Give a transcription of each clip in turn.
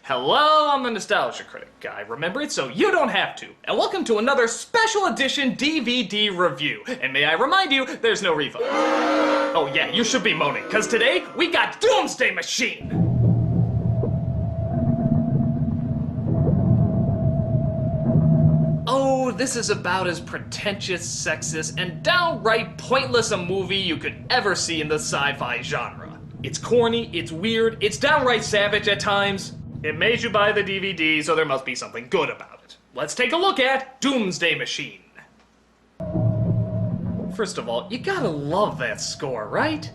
Hello, I'm the Nostalgia Critic guy. Remember it so you don't have to. And welcome to another special edition DVD review. And may I remind you, there's no refund. Oh yeah, you should be moaning, because today we got Doomsday Machine. Oh, this is about as pretentious, sexist, and downright pointless a movie you could ever see in the sci-fi genre. It's corny, it's weird, it's downright savage at times. It made you buy the DVD, so there must be something good about it. Let's take a look at Doomsday Machine. First of all, you gotta love that score, right?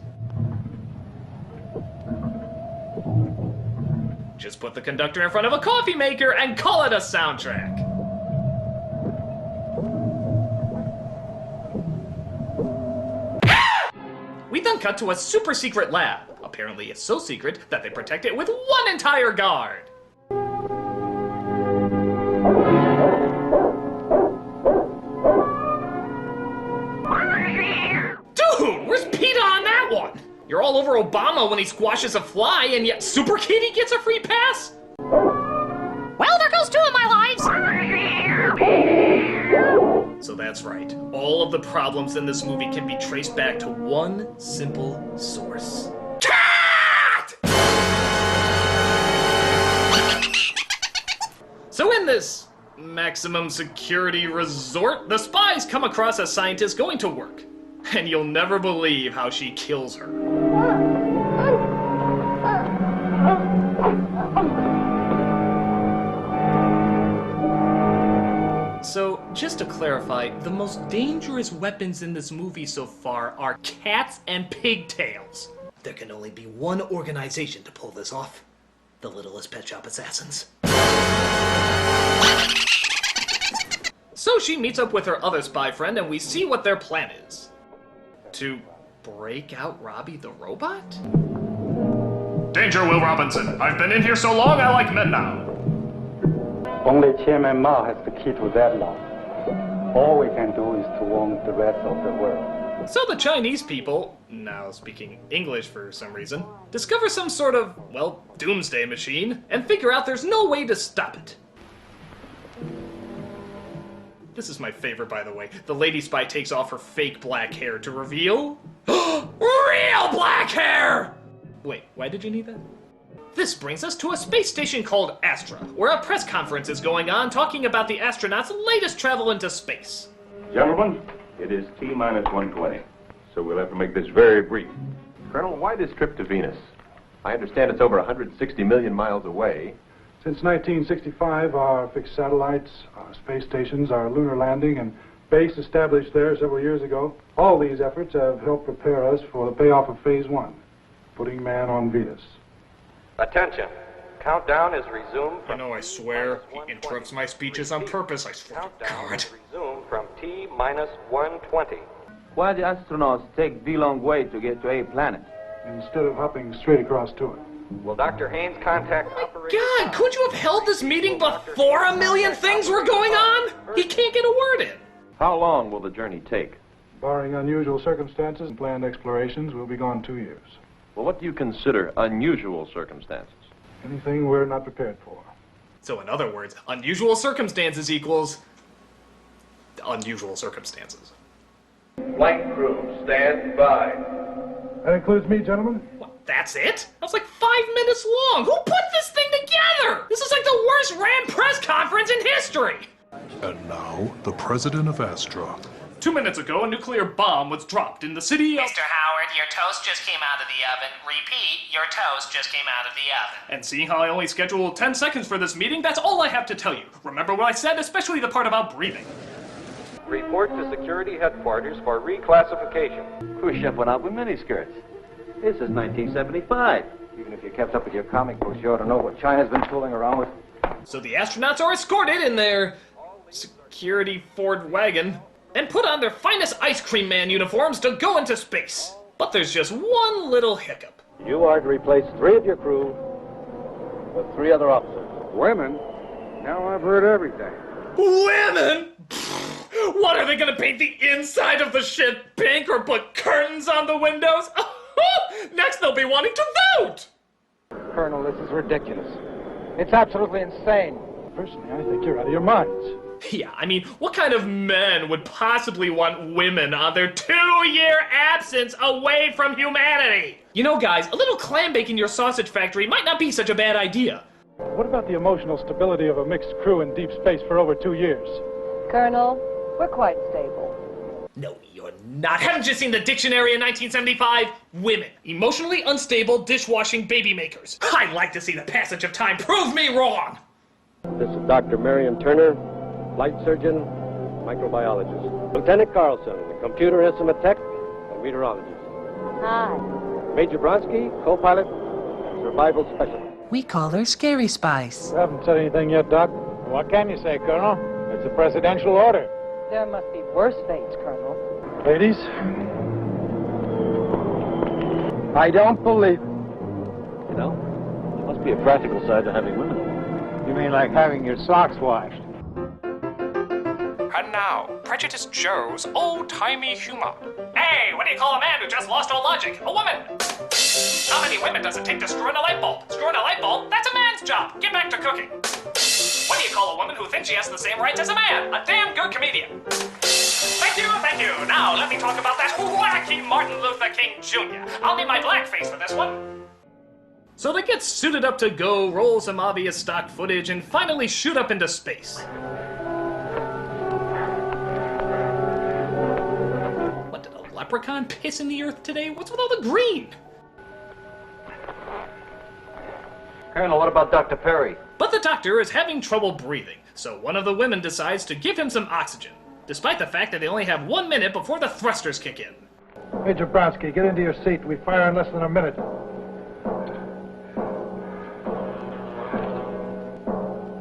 Just put the conductor in front of a coffee maker and call it a soundtrack. We then cut to a super secret lab. Apparently it's so secret that they protect it with one entire guard. Dude, where's PETA on that one? You're all over Obama when he squashes a fly, and yet Super Kitty gets a free pass? Well, there goes two of my lives. So that's right. All of the problems in this movie can be traced back to one simple source. Cat! So in this maximum security resort, the spies come across a scientist going to work. And you'll never believe how she kills her. So, just to clarify, the most dangerous weapons in this movie so far are cats and pigtails. There can only be one organization to pull this off. The Littlest Pet Shop Assassins. So she meets up with her other spy friend and we see what their plan is. To break out Robbie the robot? Danger, Will Robinson. I've been in here so long I like men now. Only Chairman Mao has the key to that lock. All we can do is to warn the rest of the world. So the Chinese people, now speaking English for some reason, discover some sort of, well, doomsday machine, and figure out there's no way to stop it. This is my favorite, by the way. The lady spy takes off her fake black hair to reveal... real black hair! Wait, why did you need that? This brings us to a space station called Astra, where a press conference is going on talking about the astronauts' latest travel into space. Gentlemen, it is T-minus 120, so we'll have to make this very brief. Colonel, why this trip to Venus? I understand it's over 160 million miles away. Since 1965, our fixed satellites, our space stations, our lunar landing, and base established there several years ago, all these efforts have helped prepare us for the payoff of Phase 1, putting man on Venus. Attention. Countdown is resumed from... You know, I swear, he interrupts my speeches on purpose, I swear to Countdown God. is resumed from T-minus 120. Why the astronauts take the long way to get to a planet? Instead of hopping straight across to it. Will Dr. Haynes contact operator... God, could you have held this meeting before a million things were going on? He can't get a word in. How long will the journey take? Barring unusual circumstances and planned explorations, we'll be gone 2 years. Well, what do you consider unusual circumstances? Anything we're not prepared for. So in other words, unusual circumstances equals... unusual circumstances. Flight crew, stand by. That includes me, gentlemen. What, that's it? That was like 5 minutes long! Who put this thing together? This is like the worst ran press conference in history! And now, the president of Astra. 2 minutes ago, a nuclear bomb was dropped in the city of... Mr. Howard, your toast just came out of the oven. Repeat, your toast just came out of the oven. And seeing how I only scheduled 10 seconds for this meeting, that's all I have to tell you. Remember what I said, especially the part about breathing. Report to security headquarters for reclassification. Cruise ship went out with miniskirts. This is 1975. Even if you kept up with your comic books, you ought to know what China's been fooling around with. So the astronauts are escorted in their security Ford wagon and put on their finest ice cream man uniforms to go into space. But there's just one little hiccup. You are to replace 3 of your crew with 3 other officers. Women? Now I've heard everything. Women? What, are they gonna paint the inside of the ship pink or put curtains on the windows? Next they'll be wanting to vote! Colonel, this is ridiculous. It's absolutely insane. Personally, I think you're out of your minds. Yeah, I mean, what kind of men would possibly want women on their 2-year absence away from humanity? You know, guys, a little clam bake in your sausage factory might not be such a bad idea. What about the emotional stability of a mixed crew in deep space for over 2 years? Colonel, we're quite stable. No, you're not. Haven't you seen the dictionary in 1975? Women. Emotionally unstable, dishwashing baby makers. I'd like to see the passage of time prove me wrong! This is Dr. Marion Turner, flight surgeon, microbiologist. Lieutenant Carlson, computer instrument tech and meteorologist. Hi. Major Bronsky, co-pilot, survival specialist. We call her Scary Spice. You haven't said anything yet, Doc. What can you say, Colonel? It's a presidential order. There must be worse fates, Colonel. Ladies, I don't believe it. You know, there must be a practical side to having women. You mean like having your socks washed? And now, Prejudiced Joe's old-timey humor. Hey, what do you call a man who just lost all logic? A woman! How many women does it take to screw in a light bulb? Screw in a light bulb? That's a man's job. Get back to cooking. What do you call a woman who thinks she has the same rights as a man? A damn good comedian. Thank you, thank you. Now, let me talk about that wacky Martin Luther King Jr. I'll need my blackface for this one. So they get suited up to go, roll some obvious stock footage, and finally shoot up into space. What, did a leprechaun piss in the earth today? What's with all the green? Colonel, what about Dr. Perry? But the doctor is having trouble breathing, so one of the women decides to give him some oxygen, despite the fact that they only have 1 minute before the thrusters kick in. Major Bronsky, get into your seat. We fire in less than a minute.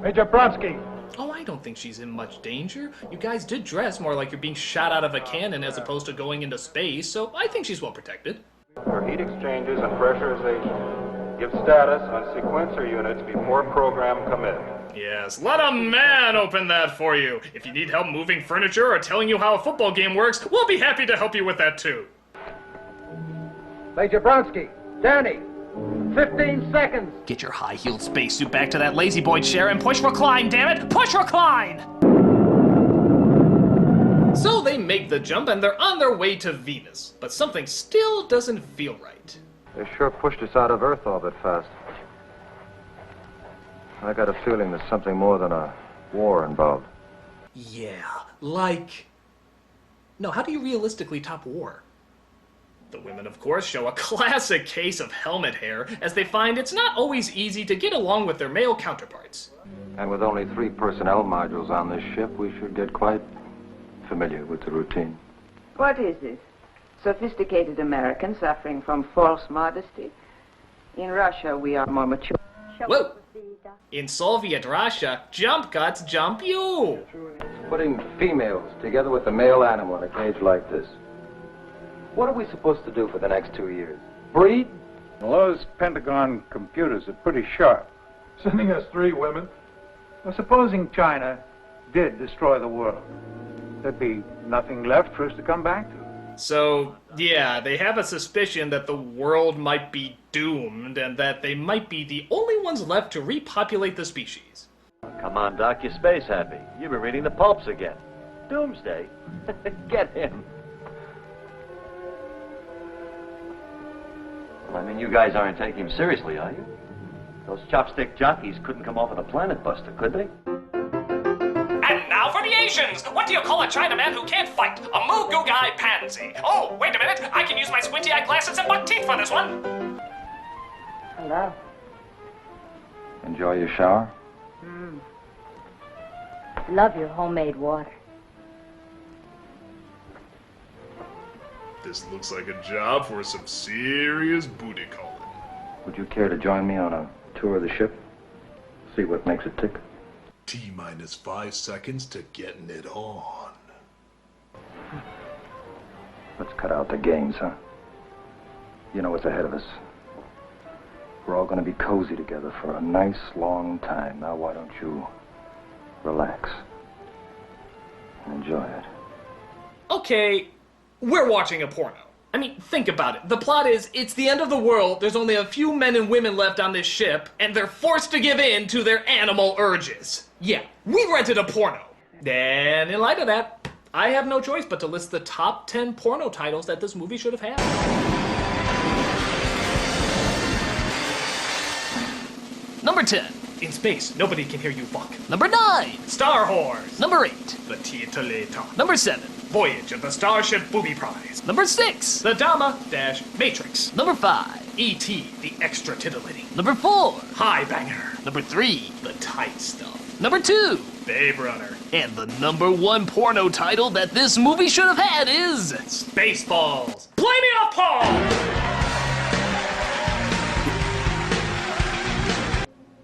Major Bronsky! Oh, I don't think she's in much danger. You guys did dress more like you're being shot out of a cannon as opposed to going into space, so I think she's well protected. For heat exchanges and pressurization. Give status on sequencer units before program commit. Yes, let a man open that for you. If you need help moving furniture or telling you how a football game works, we'll be happy to help you with that too. Major Bronsky, Danny, 15 seconds. Get your high-heeled spacesuit back to that lazy boy chair and push recline, damn it! Push recline! So they make the jump and they're on their way to Venus, but something still doesn't feel right. They sure pushed us out of Earth orbit fast. I got a feeling there's something more than a war involved. Yeah, like... No, how do you realistically top war? The women, of course, show a classic case of helmet hair, as they find it's not always easy to get along with their male counterparts. And with only 3 personnel modules on this ship, we should get quite familiar with the routine. What is this? Sophisticated Americans suffering from false modesty? In Russia, we are more mature. Whoa! In Soviet Russia, jump cuts jump you! Putting females together with a male animal in a cage like this. What are we supposed to do for the next 2 years? Breed? Well, those Pentagon computers are pretty sharp. Sending us 3 women? Well, supposing China did destroy the world, there'd be nothing left for us to come back to. So, yeah, they have a suspicion that the world might be doomed and that they might be the only ones left to repopulate the species. Come on, Doc, you're space happy. You've been reading the pulps again. Doomsday? Get him. Well, I mean, you guys aren't taking him seriously, are you? Those chopstick jockeys couldn't come off with a planet buster, could they? And now for the Asians! What do you call a Chinaman who can't fight? A moo-goo-guy pansy. Oh, wait a minute. I can use my squinty-eye glasses and buck teeth for this one. Hello. Enjoy your shower? Love your homemade water. This looks like a job for some serious booty calling. Would you care to join me on a tour of the ship? See what makes it tick? T-minus 5 seconds to getting it on. Let's cut out the games, huh? You know what's ahead of us. We're all going to be cozy together for a nice long time. Now why don't you relax and enjoy it? Okay, we're watching a porno. I mean, think about it. The plot is, it's the end of the world, there's only a few men and women left on this ship, and they're forced to give in to their animal urges. Yeah, we rented a porno. And in light of that, I have no choice but to list the top 10 porno titles that this movie should have had. Number 10. In space, nobody can hear you fuck. Number 9. Star Wars. Number 8. The Titoleta. Number 7. Voyage of the Starship Booby Prize. Number 6. The Dama-Matrix. Number 5. E.T. the Extra Titillating. Number 4. High Banger. Number 3. The Tight Stuff. Number 2. Babe Runner. And the number 1 porno title that this movie should have had is... Spaceballs. Play me off, Paul!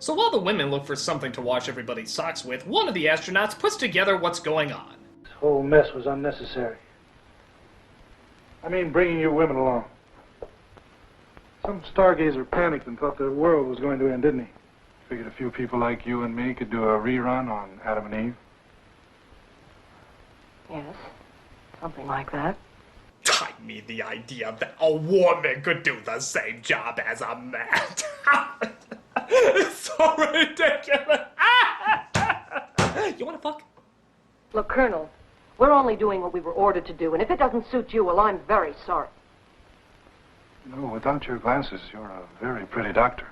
So while the women look for something to wash everybody's socks with, one of the astronauts puts together what's going on. This whole mess was unnecessary. I mean, bringing you women along. Some stargazer panicked and thought the world was going to end, didn't he? Figured a few people like you and me could do a rerun on Adam and Eve. Yes, something like that. I mean, the idea that a woman could do the same job as a man. It's so ridiculous. You wanna fuck? Look, Colonel, we're only doing what we were ordered to do, and if it doesn't suit you, well, I'm very sorry. You know, without your glasses, you're a very pretty doctor.